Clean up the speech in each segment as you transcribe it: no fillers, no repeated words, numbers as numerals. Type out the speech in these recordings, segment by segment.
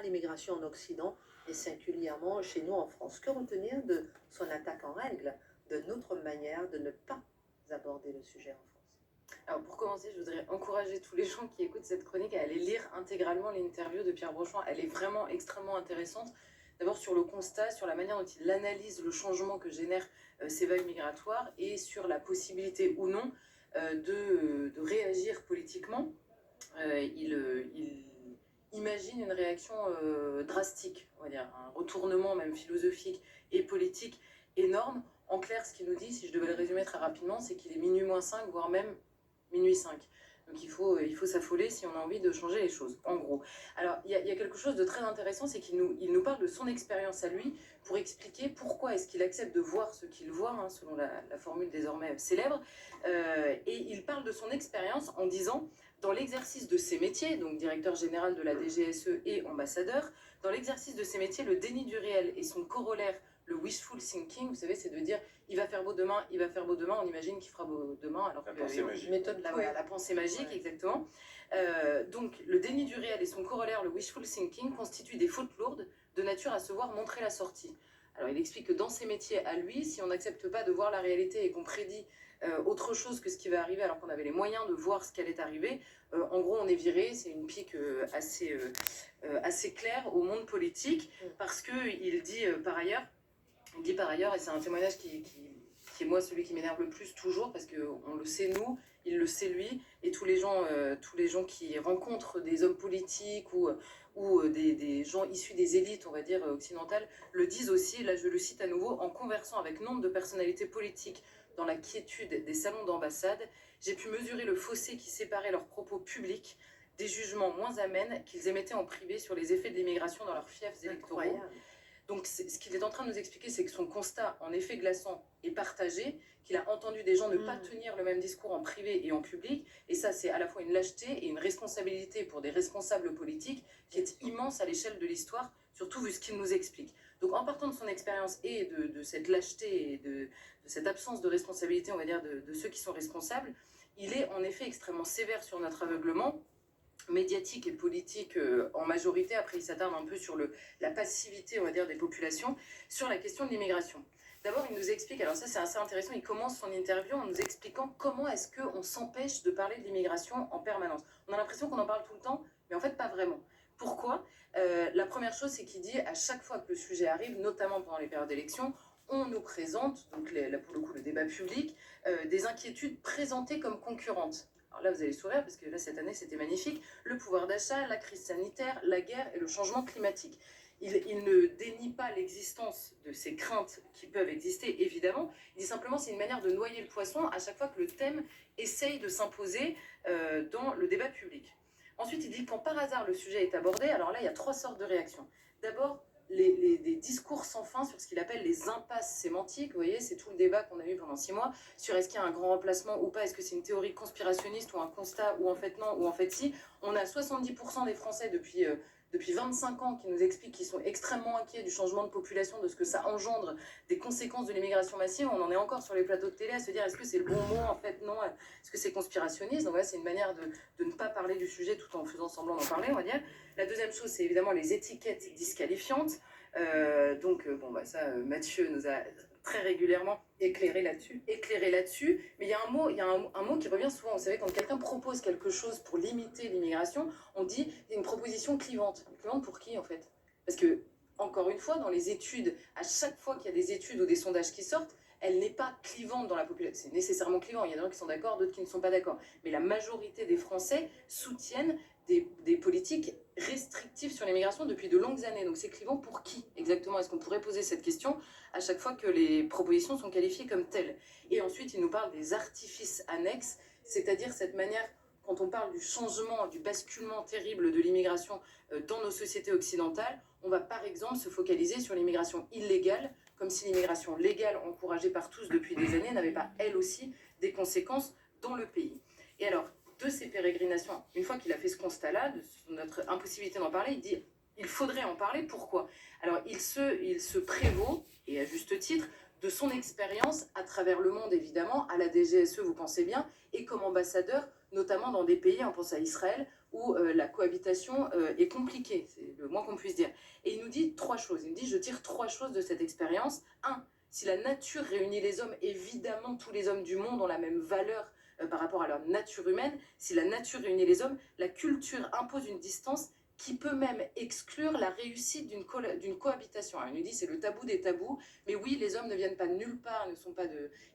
L'immigration en Occident et singulièrement chez nous en France. Que retenir de son attaque en règle, de notre manière de ne pas aborder le sujet en France? Alors pour commencer, je voudrais encourager tous les gens qui écoutent cette chronique à aller lire intégralement l'interview de Pierre Brochand. Elle est vraiment extrêmement intéressante. D'abord sur le constat, sur la manière dont il analyse le changement que génèrent ces vagues migratoires et sur la possibilité ou non de réagir politiquement. Il imagine une réaction drastique, on va dire, un retournement même philosophique et politique énorme. En clair, ce qu'il nous dit, si je devais le résumer très rapidement, c'est qu'il est minuit moins 5, voire même minuit 5. Donc il faut s'affoler si on a envie de changer les choses, en gros. Alors, il y a quelque chose de très intéressant, c'est qu'il nous parle de son expérience à lui pour expliquer pourquoi est-ce qu'il accepte de voir ce qu'il voit, hein, selon la formule désormais célèbre. Et il parle de son expérience en disant, dans l'exercice de ses métiers, donc directeur général de la DGSE et ambassadeur, dans l'exercice de ces métiers, le déni du réel et son corollaire, le wishful thinking, vous savez, c'est de dire il va faire beau demain, il va faire beau demain, on imagine qu'il fera beau demain, alors la que pensée magique. méthode la pensée magique, ouais. Exactement. Donc le déni du réel et son corollaire, le wishful thinking, constituent des fautes lourdes de nature à se voir montrer la sortie. Alors il explique que dans ses métiers à lui, si on n'accepte pas de voir la réalité et qu'on prédit autre chose que ce qui va arriver alors qu'on avait les moyens de voir ce qui allait arriver, en gros on est viré, c'est une pique assez claire au monde politique, parce qu'il dit par ailleurs, et c'est un témoignage qui est moi celui qui m'énerve le plus toujours, parce qu'on le sait nous, il le sait lui, et tous les gens qui rencontrent des hommes politiques ou des gens issus des élites, on va dire, occidentales, le disent aussi, là je le cite à nouveau, en conversant avec nombre de personnalités politiques dans la quiétude des salons d'ambassade, j'ai pu mesurer le fossé qui séparait leurs propos publics des jugements moins amènes qu'ils émettaient en privé sur les effets de l'immigration dans leurs fiefs électoraux. Incroyable. Donc ce qu'il est en train de nous expliquer, c'est que son constat, en effet glaçant, est partagé, qu'il a entendu des gens ne pas tenir le même discours en privé et en public, et ça c'est à la fois une lâcheté et une responsabilité pour des responsables politiques qui est immense à l'échelle de l'histoire, surtout vu ce qu'il nous explique. Donc en partant de son expérience et de cette lâcheté et de cette absence de responsabilité, on va dire, de ceux qui sont responsables, il est en effet extrêmement sévère sur notre aveuglement, médiatique et politique en majorité. Après, il s'attarde un peu sur la passivité, on va dire, des populations, sur la question de l'immigration. D'abord, il nous explique, alors ça c'est assez intéressant, il commence son interview en nous expliquant comment est-ce qu'on s'empêche de parler de l'immigration en permanence. On a l'impression qu'on en parle tout le temps, mais en fait pas vraiment. Pourquoi ? La première chose, c'est qu'il dit à chaque fois que le sujet arrive, notamment pendant les périodes d'élection, on nous présente, donc là pour le coup le débat public, des inquiétudes présentées comme concurrentes. Alors là, vous allez sourire, parce que là, cette année, c'était magnifique. Le pouvoir d'achat, la crise sanitaire, la guerre et le changement climatique. Il ne dénie pas l'existence de ces craintes qui peuvent exister, évidemment. Il dit simplement que c'est une manière de noyer le poisson à chaque fois que le thème essaye de s'imposer dans le débat public. Ensuite, il dit que quand par hasard le sujet est abordé, alors là, il y a 3 sortes de réactions. D'abord, des discours sans fin sur ce qu'il appelle les impasses sémantiques. Vous voyez, c'est tout le débat qu'on a eu pendant 6 mois sur est-ce qu'il y a un grand remplacement ou pas, est-ce que c'est une théorie conspirationniste ou un constat, ou en fait non, ou en fait si. On a 70% des Français depuis 25 ans qui nous expliquent qu'ils sont extrêmement inquiets du changement de population, de ce que ça engendre, des conséquences de l'immigration massive. On en est encore sur les plateaux de télé à se dire est-ce que c'est le bon mot, en fait non, est-ce que c'est conspirationniste. Donc voilà, c'est une manière de ne pas parler du sujet tout en faisant semblant d'en parler, on va dire. La deuxième chose, c'est évidemment les étiquettes disqualifiantes. Mathieu nous a très régulièrement éclairé là-dessus. Mais il y a un mot qui revient souvent. Vous savez, quand quelqu'un propose quelque chose pour limiter l'immigration, on dit une proposition clivante. Clivante pour qui, en fait? Parce que, encore une fois, dans les études, à chaque fois qu'il y a des études ou des sondages qui sortent, elle n'est pas clivante dans la population. C'est nécessairement clivant. Il y en a d'autres qui sont d'accord, d'autres qui ne sont pas d'accord. Mais la majorité des Français soutiennent des politiques restrictives sur l'immigration depuis de longues années. Donc c'est clivant pour qui exactement? Est-ce qu'on pourrait poser cette question à chaque fois que les propositions sont qualifiées comme telles? Et ensuite, il nous parle des artifices annexes, c'est-à-dire cette manière, quand on parle du changement, du basculement terrible de l'immigration dans nos sociétés occidentales, on va par exemple se focaliser sur l'immigration illégale, comme si l'immigration légale, encouragée par tous depuis des années, n'avait pas elle aussi des conséquences dans le pays. Et alors, de ces pérégrinations, une fois qu'il a fait ce constat-là, de notre impossibilité d'en parler, il dit il faudrait en parler. Pourquoi? Alors il se prévaut, et à juste titre, de son expérience à travers le monde, évidemment, à la DGSE, vous pensez bien, et comme ambassadeur, notamment dans des pays, on pense à Israël, où la cohabitation est compliquée, c'est le moins qu'on puisse dire. Et il nous dit 3 choses. Il nous dit, je tire 3 choses de cette expérience. 1, si la nature réunit les hommes, évidemment tous les hommes du monde ont la même valeur par rapport à leur nature humaine. Si la nature réunit les hommes, la culture impose une distance qui peut même exclure la réussite d'une cohabitation. Alors, il nous dit c'est le tabou des tabous, mais oui, les hommes ne viennent pas de nulle part, ne sont pas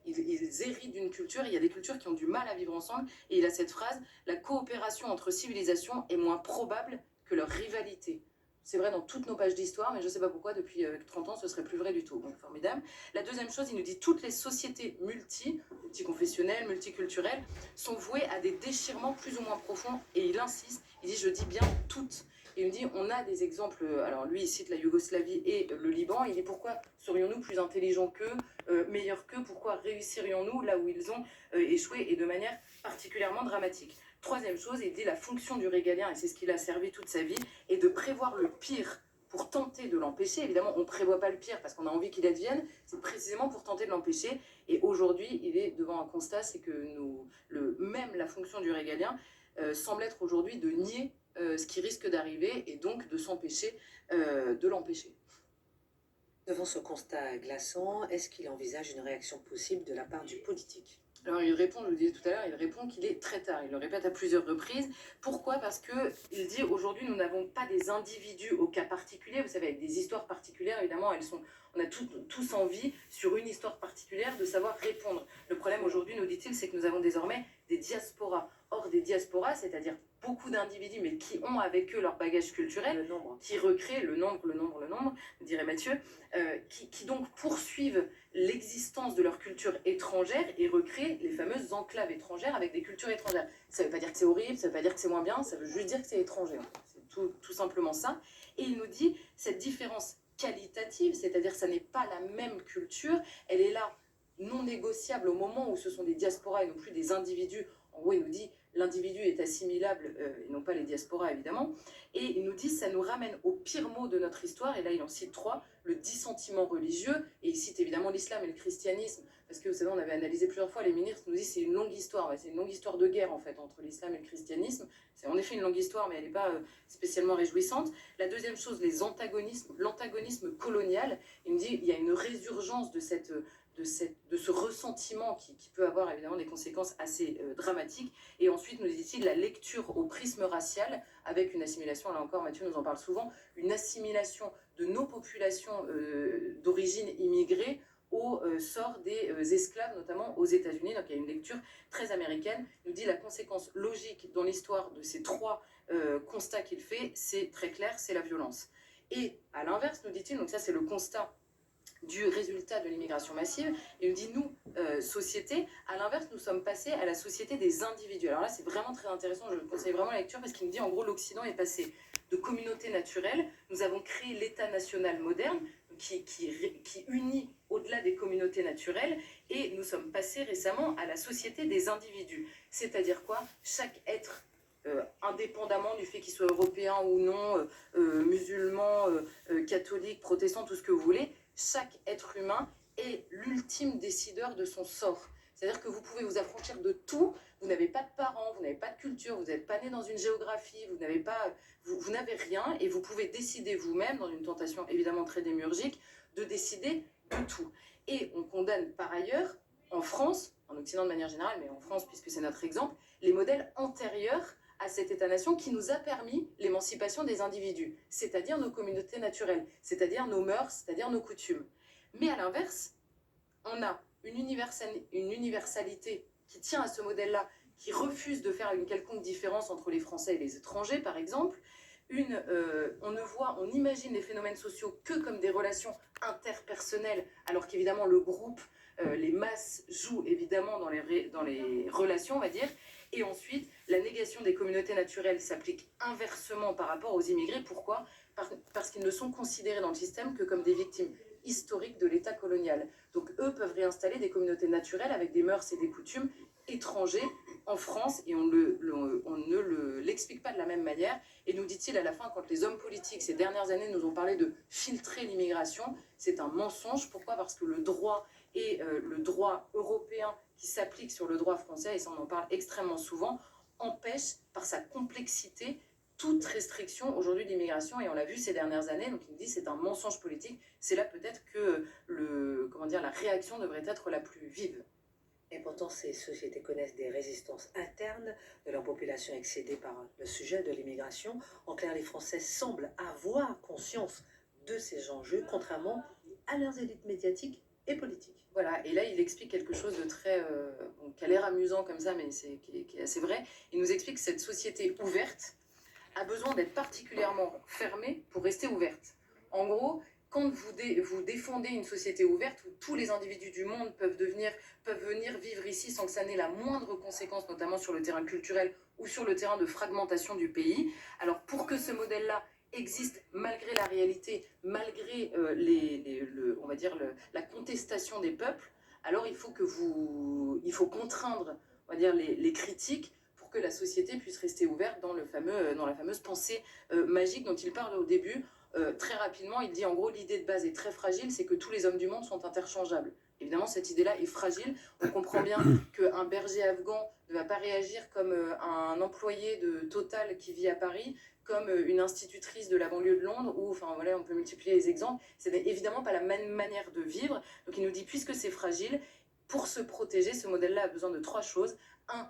ils héritent d'une culture, il y a des cultures qui ont du mal à vivre ensemble, et il a cette phrase, la coopération entre civilisations est moins probable que leur rivalité. C'est vrai dans toutes nos pages d'histoire, mais je ne sais pas pourquoi, depuis 30 ans, ce serait plus vrai du tout. Donc, formidable. La deuxième chose, il nous dit toutes les sociétés multiconfessionnelles, multiculturelles, sont vouées à des déchirements plus ou moins profonds, et il insiste, il dit, je dis bien toutes. Et il me dit, on a des exemples, alors lui, il cite la Yougoslavie et le Liban, il dit, pourquoi serions-nous plus intelligents qu'eux, meilleurs qu'eux, pourquoi réussirions-nous là où ils ont échoué, et de manière particulièrement dramatique. Troisième chose, il dit la fonction du régalien, et c'est ce qu'il a servi toute sa vie, est de prévoir le pire pour tenter de l'empêcher. Évidemment, on ne prévoit pas le pire parce qu'on a envie qu'il advienne, c'est précisément pour tenter de l'empêcher. Et aujourd'hui, il est devant un constat, c'est que même la fonction du régalien semble être aujourd'hui de nier ce qui risque d'arriver et donc de s'empêcher de l'empêcher. Devant ce constat glaçant, est-ce qu'il envisage une réaction possible de la part du politique ? Alors il répond, je vous le disais tout à l'heure, il répond qu'il est très tard. Il le répète à plusieurs reprises. Pourquoi ? Parce qu'il dit aujourd'hui nous n'avons pas des individus au cas particulier. Vous savez, avec des histoires particulières, évidemment, on a tous envie, sur une histoire particulière, de savoir répondre. Le problème aujourd'hui, nous dit-il, c'est que nous avons désormais des diasporas. Or, des diasporas, c'est-à-dire beaucoup d'individus, mais qui ont avec eux leur bagage culturel, qui recréent le nombre, dirait Mathieu, qui donc poursuivent l'existence de leur culture étrangère et recréent les fameuses enclaves étrangères avec des cultures étrangères. Ça ne veut pas dire que c'est horrible, ça ne veut pas dire que c'est moins bien, ça veut juste dire que c'est étranger. C'est tout simplement ça. Et il nous dit, cette différence qualitative, c'est-à-dire que ça n'est pas la même culture, elle est là, non négociable au moment où ce sont des diasporas et non plus des individus. En gros, il nous dit l'individu est assimilable et non pas les diasporas évidemment. Et il nous dit ça nous ramène au pire mot de notre histoire, et là il en cite 3, le dissentiment religieux, et il cite évidemment l'islam et le christianisme, parce que vous savez on avait analysé plusieurs fois, les ministres nous disent c'est une longue histoire, c'est une longue histoire de guerre en fait entre l'islam et le christianisme. C'est en effet une longue histoire, mais elle n'est pas spécialement réjouissante. La deuxième chose, l'antagonisme colonial. Il me dit il y a une résurgence de ce ressentiment qui peut avoir évidemment des conséquences assez dramatiques. Et ensuite, nous dit-il, la lecture au prisme racial, avec une assimilation, là encore Mathieu nous en parle souvent, une assimilation de nos populations d'origine immigrée au sort des esclaves, notamment aux États-Unis. Donc il y a une lecture très américaine. Il nous dit la conséquence logique dans l'histoire de ces 3 constats qu'il fait, c'est très clair, c'est la violence. Et à l'inverse, nous dit-il, donc ça c'est le constat du résultat de l'immigration massive, et il dit nous, société, à l'inverse, nous sommes passés à la société des individus. Alors là, c'est vraiment très intéressant, je conseille vraiment la lecture, parce qu'il nous dit, en gros, l'Occident est passé de communauté naturelle, nous avons créé l'État national moderne, qui unit au-delà des communautés naturelles, et nous sommes passés récemment à la société des individus. C'est-à-dire quoi ? Chaque être indépendamment du fait qu'il soit européen ou non, musulman, catholique, protestant, tout ce que vous voulez, chaque être humain est l'ultime décideur de son sort. C'est-à-dire que vous pouvez vous affranchir de tout, vous n'avez pas de parents, vous n'avez pas de culture, vous n'êtes pas né dans une géographie, vous n'avez rien, et vous pouvez décider vous-même, dans une tentation évidemment très démiurgique, de décider de tout. Et on condamne par ailleurs, en France, en Occident de manière générale, mais en France puisque c'est notre exemple, les modèles antérieurs à cet État-nation qui nous a permis l'émancipation des individus, c'est-à-dire nos communautés naturelles, c'est-à-dire nos mœurs, c'est-à-dire nos coutumes. Mais à l'inverse, on a une universalité qui tient à ce modèle-là, qui refuse de faire une quelconque différence entre les Français et les étrangers, par exemple. On imagine les phénomènes sociaux que comme des relations interpersonnelles, alors qu'évidemment le groupe, les masses jouent évidemment dans les relations, on va dire. Et ensuite, la négation des communautés naturelles s'applique inversement par rapport aux immigrés. Pourquoi ? Parce qu'ils ne sont considérés dans le système que comme des victimes historiques de l'État colonial. Donc eux peuvent réinstaller des communautés naturelles avec des mœurs et des coutumes étrangers en France, et on ne l'explique pas de la même manière. Et nous dit-il à la fin, quand les hommes politiques ces dernières années nous ont parlé de filtrer l'immigration, c'est un mensonge. Pourquoi ? Parce que le droit est le droit européen qui s'applique sur le droit français, et ça on en parle extrêmement souvent, empêche, par sa complexité, toute restriction aujourd'hui d'immigration, et on l'a vu ces dernières années. Donc il nous dit c'est un mensonge politique. C'est là peut-être que la réaction devrait être la plus vive. Et pourtant, ces sociétés connaissent des résistances internes de leur population excédée par le sujet de l'immigration. En clair, les Français semblent avoir conscience de ces enjeux, contrairement à leurs élites médiatiques et politiques. Voilà, et là il explique quelque chose de très, qui a l'air amusant comme ça, mais qui est assez vrai. Il nous explique que cette société ouverte a besoin d'être particulièrement fermée pour rester ouverte. En gros, quand vous défendez une société ouverte où tous les individus du monde peuvent venir vivre ici sans que ça n'ait la moindre conséquence, notamment sur le terrain culturel ou sur le terrain de fragmentation du pays, alors pour que ce modèle-là existe malgré la réalité, malgré on va dire la contestation des peuples, alors il faut contraindre, on va dire, les critiques pour que la société puisse rester ouverte dans la fameuse pensée magique dont il parle au début. Très rapidement, il dit en gros l'idée de base est très fragile, c'est que tous les hommes du monde sont interchangeables. Évidemment, cette idée-là est fragile. On comprend bien qu'un berger afghan ne va pas réagir comme un employé de Total qui vit à Paris, comme une institutrice de la banlieue de Londres, ou enfin voilà, on peut multiplier les exemples. C'est évidemment pas la même manière de vivre. Donc il nous dit, puisque c'est fragile, pour se protéger, ce modèle-là a besoin de 3 choses. 1,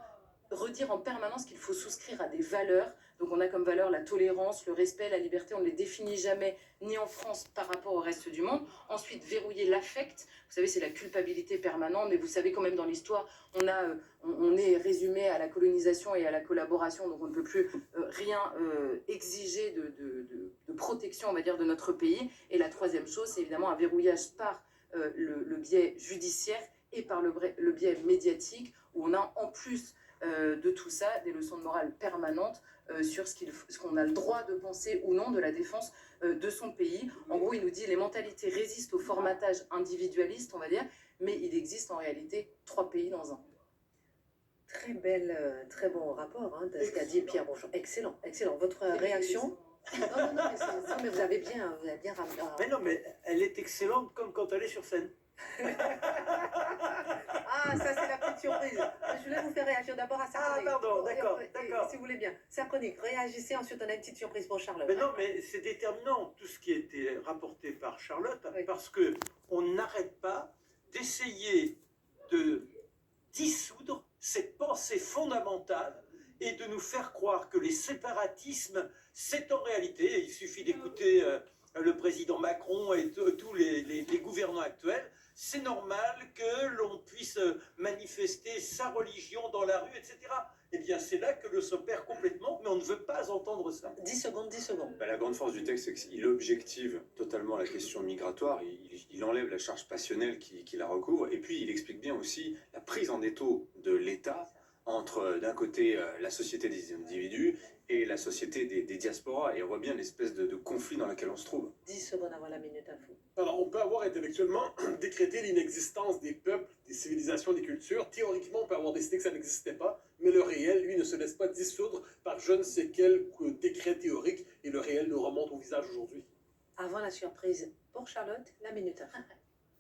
redire en permanence qu'il faut souscrire à des valeurs. Donc on a comme valeur la tolérance, le respect, la liberté. On ne les définit jamais, ni en France par rapport au reste du monde. Ensuite, verrouiller l'affect. Vous savez, c'est la culpabilité permanente. Mais vous savez quand même dans l'histoire, on est résumé à la colonisation et à la collaboration. Donc on ne peut plus rien exiger de protection, on va dire, de notre pays. Et la 3e chose, c'est évidemment un verrouillage par le biais judiciaire et par le biais médiatique, où on a en plus de tout ça des leçons de morale permanentes sur ce qu'on a le droit de penser ou non de la défense de son pays. En gros, il nous dit les mentalités résistent au formatage individualiste, on va dire, mais il existe en réalité 3 pays dans un. Très bon rapport de ce qu'a dit Pierre Bonchamp. Excellent, excellent. Votre réaction? Non, mais vous avez bien ramené. Mais non, mais elle est excellente comme quand elle est sur scène. Ah, ça c'est la petite surprise. Je voulais vous faire réagir d'abord à sa chronique. Ah, pardon, d'accord. Si vous voulez bien. Sa chronique, réagissez, ensuite on a une petite surprise pour Charlotte. Mais non, mais c'est déterminant tout ce qui a été rapporté par Charlotte, Oui. parce que on n'arrête pas d'essayer de dissoudre cette pensée fondamentale et de nous faire croire que les séparatismes, c'est en réalité, il suffit d'écouter le président Macron et tous les gouvernants actuels, c'est normal que l'on puisse manifester sa religion dans la rue, etc. Eh bien, c'est là que le s'opère complètement, mais on ne veut pas entendre ça. 10 secondes. Bah, la grande force du texte, c'est qu'il objective totalement la question migratoire, il enlève la charge passionnelle qui la recouvre, et puis il explique bien aussi la prise en étau de l'État entre, d'un côté, la société des individus et la société des diasporas, et on voit bien l'espèce de conflit dans lequel on se trouve. 10 secondes avant la minute info. Alors, on peut avoir intellectuellement décrété l'inexistence des peuples, des civilisations, des cultures. Théoriquement, on peut avoir décidé que ça n'existait pas, mais le réel, lui, ne se laisse pas dissoudre par je ne sais quel décret théorique, et le réel nous remonte au visage aujourd'hui. Avant la surprise pour Charlotte, la minute info.